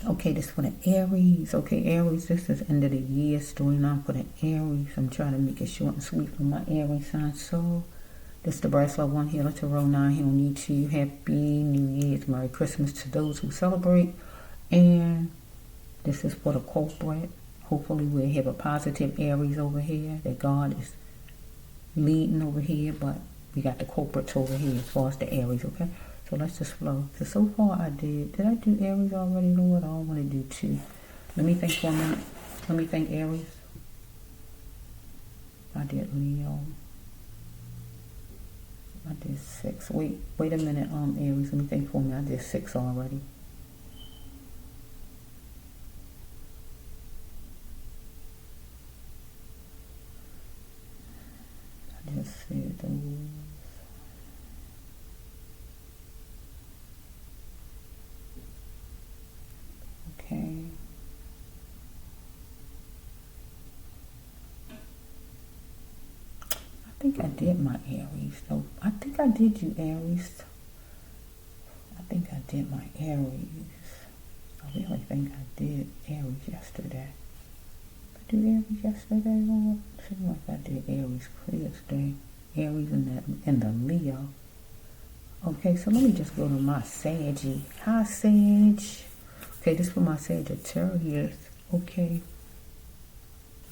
Okay, this for the Aries. Okay, Aries, this is end of the year storyline for the Aries. I'm trying to make it short and sweet for my Aries sign. So, this is the bracelet one here. Let's roll 9 here on YouTube. Happy New Year's. Merry Christmas to those who celebrate. And this is for the culprit. Hopefully we'll have a positive Aries over here. That God is leading over here. But we got the culprits over here as far as the Aries, okay? So let's just flow. So far I did I do Aries already, Lord? I don't want to do 2. Let me think for a minute. Let me think Aries. I did Leo. I did 6. Wait a minute, Aries. Let me think for a minute. I did 6 already. I just said those. Okay. I think I did my Aries though. I think I did you Aries. I think I did my Aries. I really think I did Aries yesterday. I did Aries yesterday, Lord. Seems like I did Aries clear today. Aries in the Leo. Okay, so let me just go to my Saggy. Hi, Sage. Okay, this for my Sagittarius. Okay.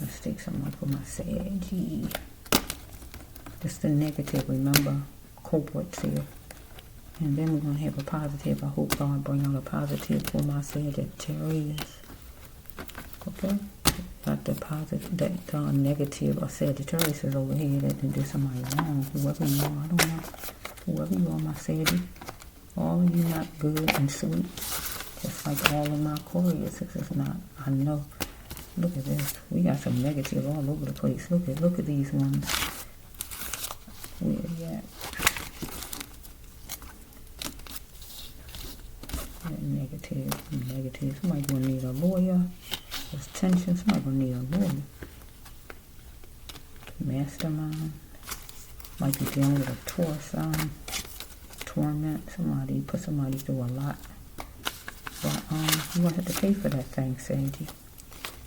Let's take some more for my Saggy. This the negative, remember? Culprits here. And then we're going to have a positive. I hope God bring out a positive for my Sagittarius. Okay? Not the positive, that negative or Sagittarius is over here that did somebody wrong. Whoever you are, I don't know. Whoever you are, my Sagittarius. All of you not good and sweet. Just like all of my Aquarius, this is not. I know. Look at this. We got some negative all over the place. Look at these ones. Where they at? Negative. Somebody gonna need a lawyer. There's tension. Somebody gonna need a lawyer. Mastermind. Might be dealing with a Taurus sign. Torment. Somebody put somebody through a lot. But you won't have to pay for that thing, Saggy.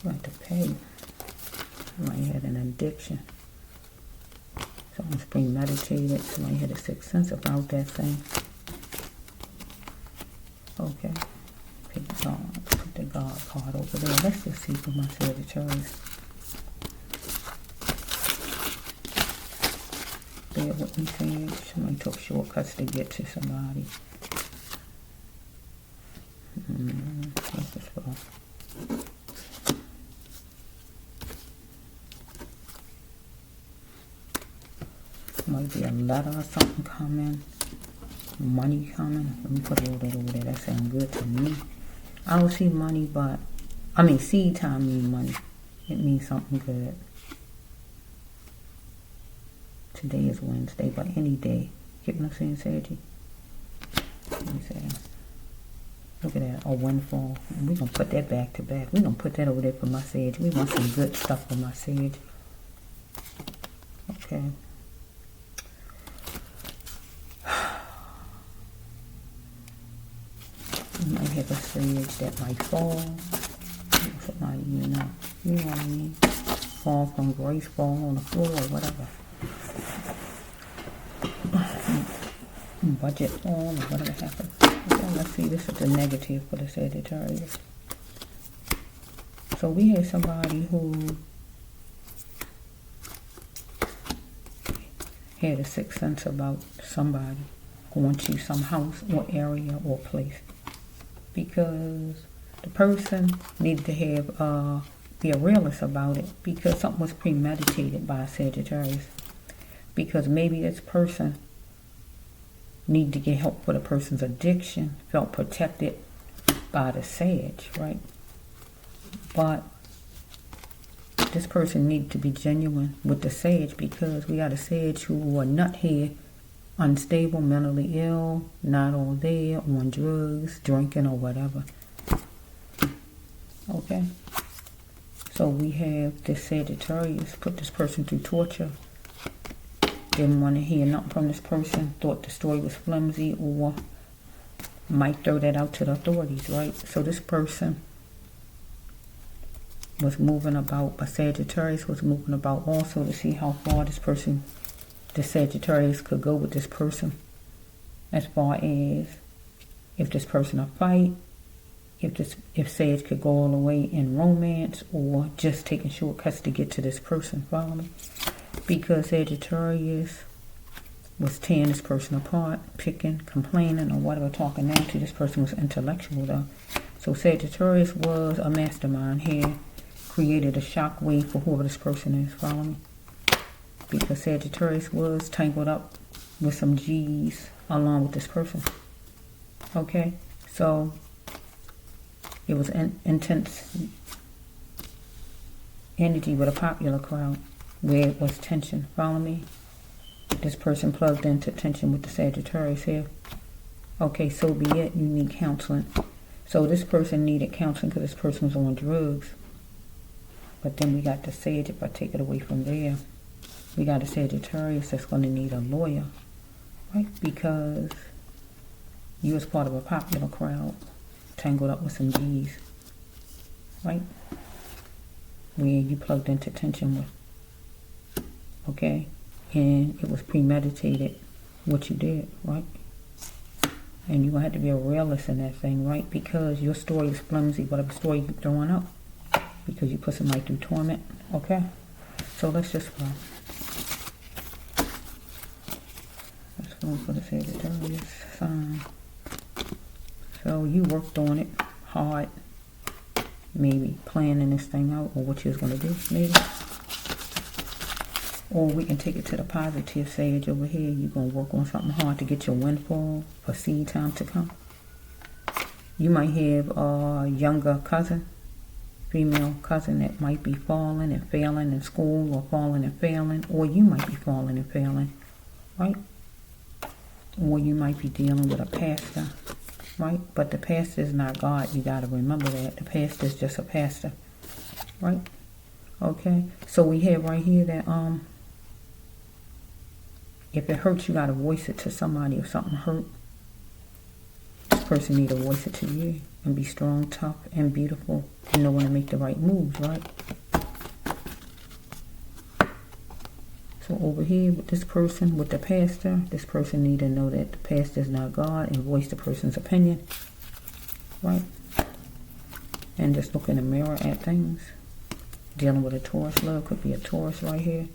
You have to pay. Somebody had an addiction. Someone's premeditated. Somebody had a sixth sense about that thing. Okay. Put the God card over there. Let's just see for my Sagittarius. Bear with me, Sage. Somebody took shortcuts to get to somebody. Let's just go. Might be a letter or something coming. Money coming. Let me put a little bit over there. That sounds good to me. I don't see money, but I mean seed time means money. It means something good. Today is Wednesday, but any day. Get what I'm saying, Saggy? Let me see. Look at that, a windfall. And we're gonna put that back to back. We're gonna put that over there for my Sage. We want some good stuff for my Sage. Okay. You might have a Sage that might fall. Somebody, you know what I mean? Fall from grace, fall on the floor or whatever. Budget fall or whatever happens. Okay, let's see, this is the negative for the Sagittarius. So we had somebody who had a sixth sense about somebody going to some house or area or place. Because the person needed to have be a realist about it, because something was premeditated by a Sagittarius. Because maybe this person needed to get help for the person's addiction, felt protected by the Sage, right? But this person needed to be genuine with the Sage, because we got a Sage who are nut here, unstable, mentally ill, not all there, on drugs, drinking or whatever. Okay? So we have this Sagittarius put this person through torture. Didn't want to hear nothing from this person. Thought the story was flimsy, or might throw that out to the authorities, right? So this person was moving about, but Sagittarius was moving about also to see how far this person, the Sagittarius, could go with this person, as far as if this person will fight, if Sag could go all the way in romance, or just taking shortcuts to get to this person. Follow me? Because Sagittarius was tearing this person apart, picking, complaining, or whatever, talking down to this person was intellectual though. So Sagittarius was a mastermind here, created a shock wave for whoever this person is. Follow me? Because Sagittarius was tangled up with some G's along with this person. Okay, so it was intense energy with a popular crowd where it was tension. Follow me? This person plugged into tension with the Sagittarius here. Okay, so be it. You need counseling. So this person needed counseling because this person was on drugs. But then we got the Sag, if I take it away from there, we got a Sagittarius that's going to need a lawyer, right? Because you was part of a popular crowd, tangled up with some G's, right? Where you plugged into tension with, okay? And it was premeditated what you did, right? And you're going to have to be a realist in that thing, right? Because your story is flimsy, whatever story you're throwing up. Because you put somebody through torment, okay? So let's just go. Let's go for the Sagittarius sign. So you worked on it hard, maybe planning this thing out, or what you was going to do, maybe. Or we can take it to the positive, Sage, over here. You're going to work on something hard to get your windfall for seed time to come. You might have a younger cousin, female cousin, that might be falling and failing in school, or falling and failing, or you might be falling and failing, right? Or you might be dealing with a pastor, right? But the pastor is not God. You got to remember that. The pastor is just a pastor, right? Okay, so we have right here that if it hurts, you got to voice it to somebody. If something hurt, this person need to voice it to you and be strong, tough, and beautiful, and know when to make the right moves, right? So over here with this person, with the pastor, this person need to know that the pastor is not God and voice the person's opinion, right? And just look in the mirror at things. Dealing with a Taurus, love could be a Taurus right here.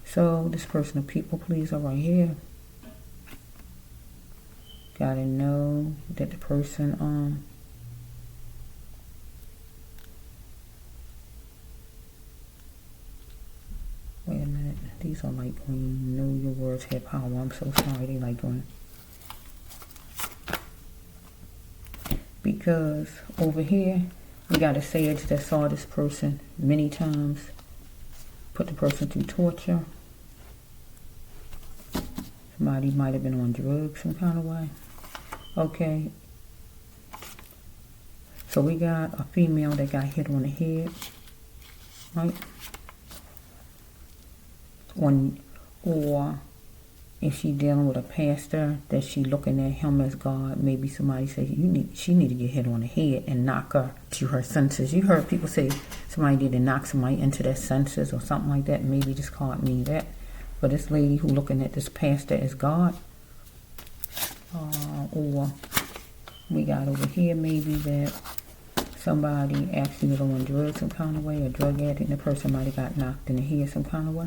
So this person, a people pleaser right here. Gotta know that the person wait a minute, these are light green. Know your words have power. I'm so sorry, they light green. Because over here we got a Sage that saw this person many times, put the person through torture. Somebody might have been on drugs some kind of way. Okay. So we got a female that got hit on the head, right? Or if she dealing with a pastor that she looking at him as God, maybe somebody says she need to get hit on the head and knock her to her senses. You heard people say somebody need to knock somebody into their senses or something like that. Maybe this card mean that. For this lady who looking at this pastor as God, or we got over here maybe that somebody actually was on drugs some kind of way, a drug addict, and the person might have got knocked in the head some kind of way.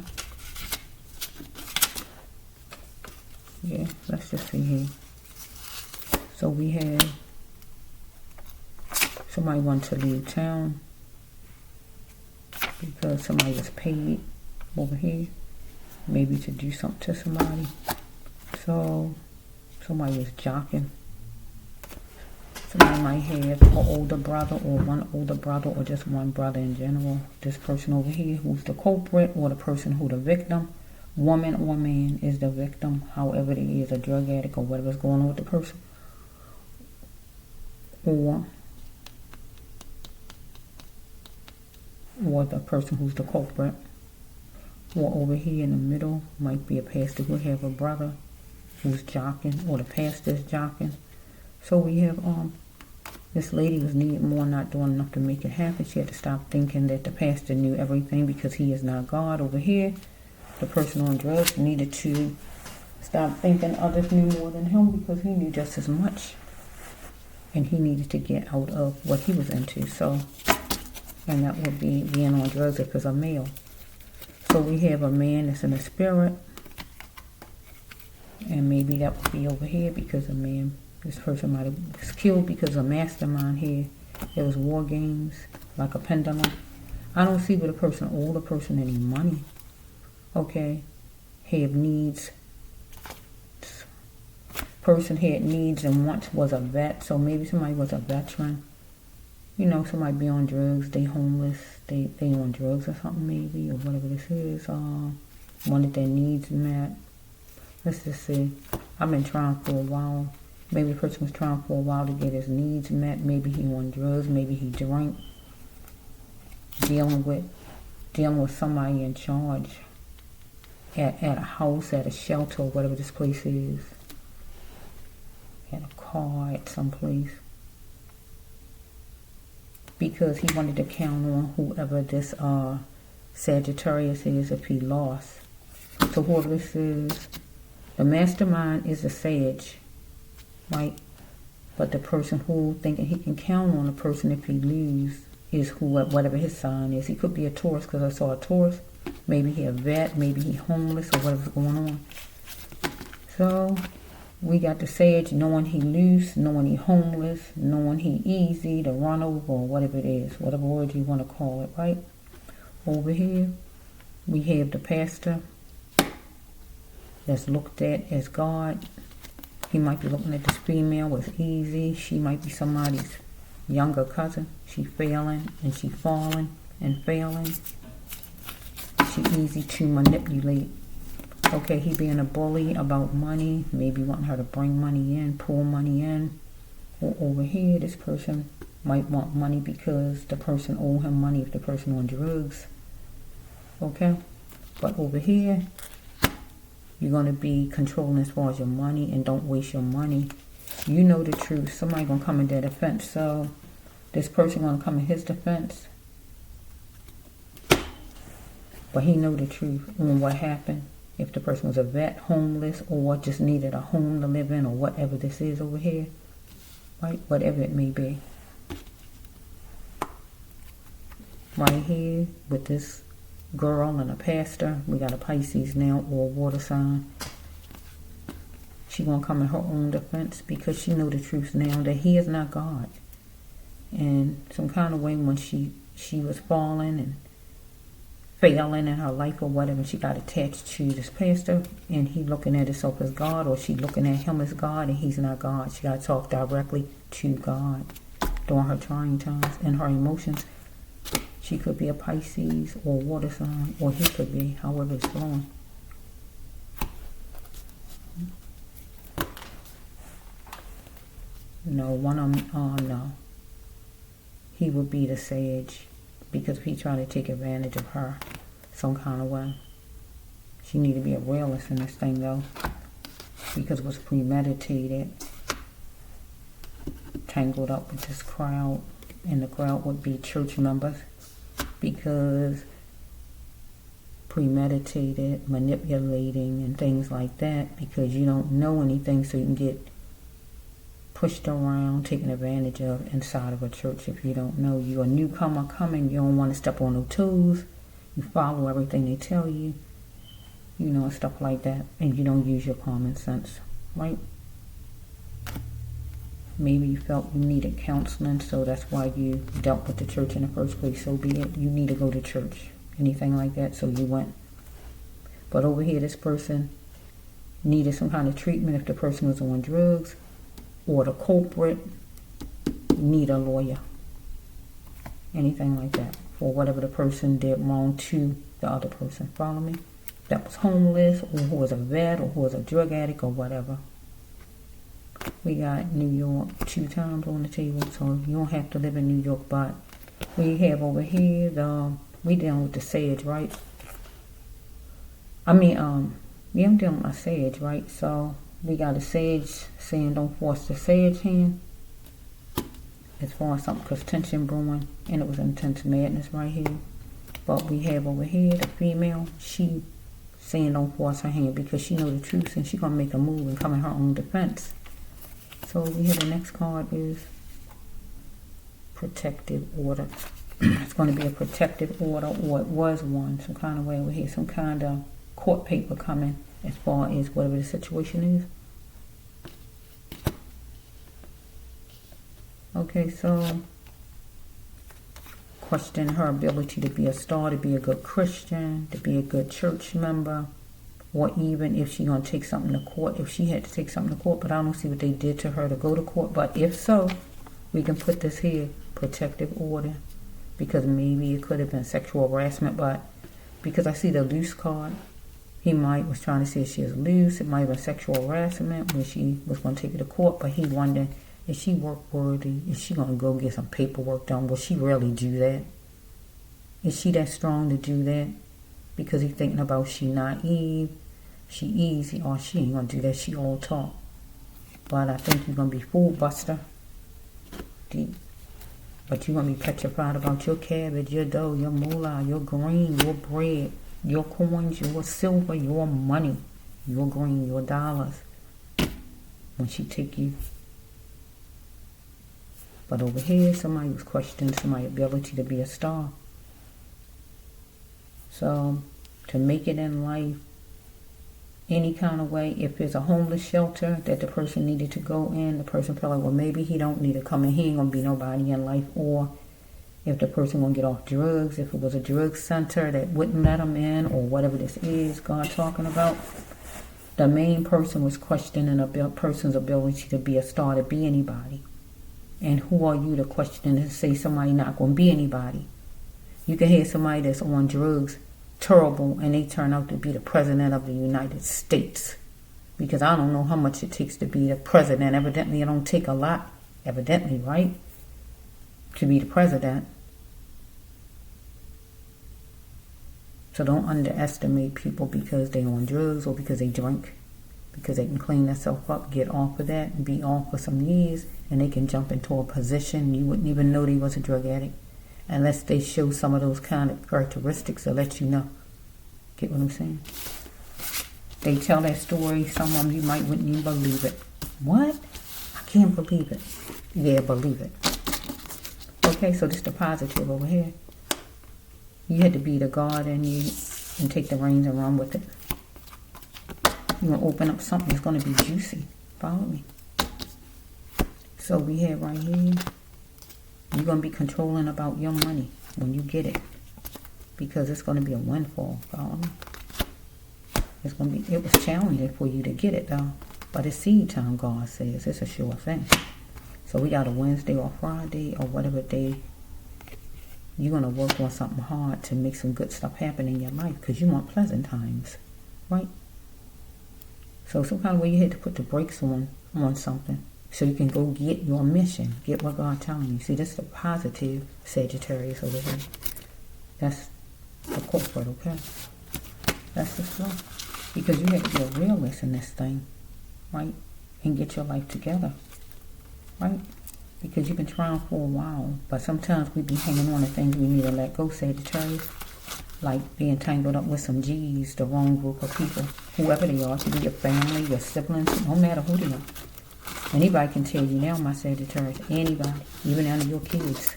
Yeah, let's just see here. So we have somebody want to leave town because somebody was paid over here, maybe to do something to somebody. So somebody was jocking. Somebody might have an older brother, or one older brother, or just one brother in general. This person over here who's the culprit, or the person who the victim, woman or man, is the victim, however it is, a drug addict or whatever's going on with the person. Or the person who's the culprit. Or over here in the middle might be a pastor who have a brother who's jocking, or the pastor's jocking. So we have this lady was needed more, not doing enough to make it happen. She had to stop thinking that the pastor knew everything because he is not God. Over here, the person on drugs needed to stop thinking others knew more than him because he knew just as much. And he needed to get out of what he was into. So, and that would be being on drugs if it's a male. So we have a man that's in the spirit. And maybe that would be over here because a man, this person might have was killed because of mastermind here. There was war games, like a pendulum. I don't see with a person, older person, any money. Okay. Have needs. Person had needs and once was a vet. So maybe somebody was a veteran. You know, somebody be on drugs, they homeless, they on drugs or something maybe, or whatever this is. Wanted their needs met. Let's just see. I've been trying for a while. Maybe the person was trying for a while to get his needs met. Maybe he on drugs. Maybe he drank. Dealing with somebody in charge at a house, at a shelter, whatever this place is. At a car, at some place. Because he wanted to count on whoever this Sagittarius is if he lost. So whoever this is, the mastermind is a sage, right? But the person who thinking he can count on the person if he lose is whatever his sign is. He could be a Taurus because I saw a Taurus. Maybe he a vet, maybe he homeless or whatever's going on. So we got the sage knowing he loose, knowing he homeless, knowing he easy to run over or whatever it is, whatever word you want to call it, right? Over here we have the pastor that's looked at as God. He might be looking at this female as easy. She might be somebody's younger cousin. She failing and she falling and failing. She easy to manipulate. Okay, he being a bully about money, maybe wanting her to bring money in, pull money in. Or over here, this person might want money because the person owe him money if the person on drugs. Okay, but over here, you're going to be controlling as far as your money and don't waste your money. You know the truth. Somebody going to come in their defense. So this person going to come in his defense. But he know the truth on what happened. If the person was a vet, homeless, or just needed a home to live in, or whatever this is over here, right? Whatever it may be. Right here with this girl and a pastor, we got a Pisces now or a water sign. She gonna come in her own defense because she know the truth now that he is not God. And some kind of way when she was falling and failing in her life or whatever, she got attached to this pastor and he looking at himself as God, or she looking at him as God and he's not God. She got to talk directly to God during her trying times and her emotions. She could be a Pisces or water sign, or he could be, however it's flowing. No, one of them, no. He would be the sage. Because if he trying to take advantage of her some kind of way. She need to be a realist in this thing though. Because it was premeditated. Tangled up with this crowd. And the crowd would be church members. Because premeditated, manipulating and things like that. Because you don't know anything, so you can get pushed around, taken advantage of inside of a church. If you don't know, you're a newcomer coming, you don't want to step on no toes, you follow everything they tell you, you know, stuff like that, and you don't use your common sense, right? Maybe you felt you needed counseling, so that's why you dealt with the church in the first place. So be it, you need to go to church, anything like that, so you went. But over here, this person needed some kind of treatment if the person was on drugs, or the culprit need a lawyer, anything like that, for whatever the person did wrong to the other person. Follow me? That was homeless, or who was a vet, or who was a drug addict, or whatever. We got New York 2 times on the table, so you don't have to live in New York. But we have over here we dealing with the sage, right? I mean, yeah, I'm dealing with my sage, right? So We got a Sage saying don't force the Sage hand. As far as something, because tension brewing, and it was intense madness right here. But we have over here the female, she saying don't force her hand because she know the truth and she gonna make a move and come in her own defense. So we have the next card is protective order. It's going to be a protective order, or it was one, some kind of way over here, some kind of court paper coming as far as whatever the situation is. Okay, so question her ability to be a star, to be a good Christian, to be a good church member, or even if she's going to take something to court, if she had to take something to court, but I don't see what they did to her to go to court. But if so, we can put this here, protective order, because maybe it could have been sexual harassment, but because I see the loose card, he might was trying to say she is loose. It might have been sexual harassment when she was going to take it to court, but he wondered, is she work worthy? Is she going to go get some paperwork done? Will she really do that? Is she that strong to do that? Because he's thinking about she naive, she easy, or she ain't going to do that. She all talk. But I think you're going to be fool buster. But you're going to be petrified about your cabbage, your dough, your moolah, your green, your bread, your coins, your silver, your money, your green, your dollars. When she take you. But over here, somebody was questioning somebody's ability to be a star. So, to make it in life, any kind of way, if there's a homeless shelter that the person needed to go in, the person felt like, well, maybe he don't need to come in, he ain't going to be nobody in life. Or if the person going to get off drugs, if it was a drug center that wouldn't let him in, or whatever this is God talking about, the main person was questioning a person's ability to be a star, to be anybody. And who are you to question and say somebody not going to be anybody? You can hear somebody that's on drugs, terrible, and they turn out to be the president of the United States. Because I don't know how much it takes to be the president. Evidently, it don't take a lot. Evidently, right? To be the president. So don't underestimate people because they on drugs or because they drink. Because they can clean themselves up, get off of that, and be off for some years, and they can jump into a position you wouldn't even know they was a drug addict. Unless they show some of those kind of characteristics to let you know. Get what I'm saying? They tell that story, some of them you wouldn't even believe it. What? I can't believe it. Yeah, believe it. Okay, so this is the positive over here. You had to be the God in you and take the reins and run with it. You're going to open up something that's going to be juicy. Follow me. So we have right here, you're going to be controlling about your money when you get it. Because it's going to be a windfall. Follow me. It's going to be, it was challenging for you to get it though. But it's seed time, God says. It's a sure thing. So we got a Wednesday or Friday or whatever day. You're going to work on something hard to make some good stuff happen in your life. Because you want pleasant times. Right? So some kind of way you had to put the brakes on something so you can go get your mission, get what God's telling you. See, this is the positive Sagittarius over here. That's the culprit, okay? That's the flow. Because you have to be a realist in this thing, right? And get your life together, right? Because you've been trying for a while, but sometimes we be hanging on to things we need to let go, Sagittarius. Like being tangled up with some G's, the wrong group of people, whoever they are. It could be your family, your siblings, no matter who they are. Anybody can tell you now, my Sagittarius, anybody, even down to your kids.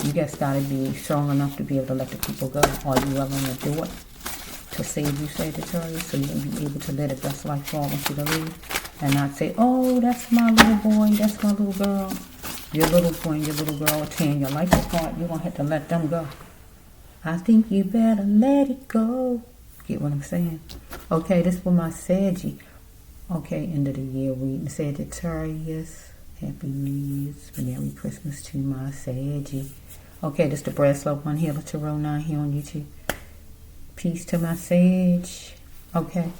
You just got to be strong enough to be able to let the people go. Are you willing to do it to save you, Sagittarius, so you can be able to let a best life fall into the lead and not say, oh, that's my little boy, that's my little girl. Your little boy and your little girl are tearing your life apart. You're going to have to let them go. I think you better let it go. Get what I'm saying? Okay, this for my Saggy. Okay, end of the year reading. Sagittarius. Happy New Year's. Merry Christmas to my Saggy. Okay, this the Brass Love One Healer Tarot 9 here on YouTube. Peace to my Sage. Okay,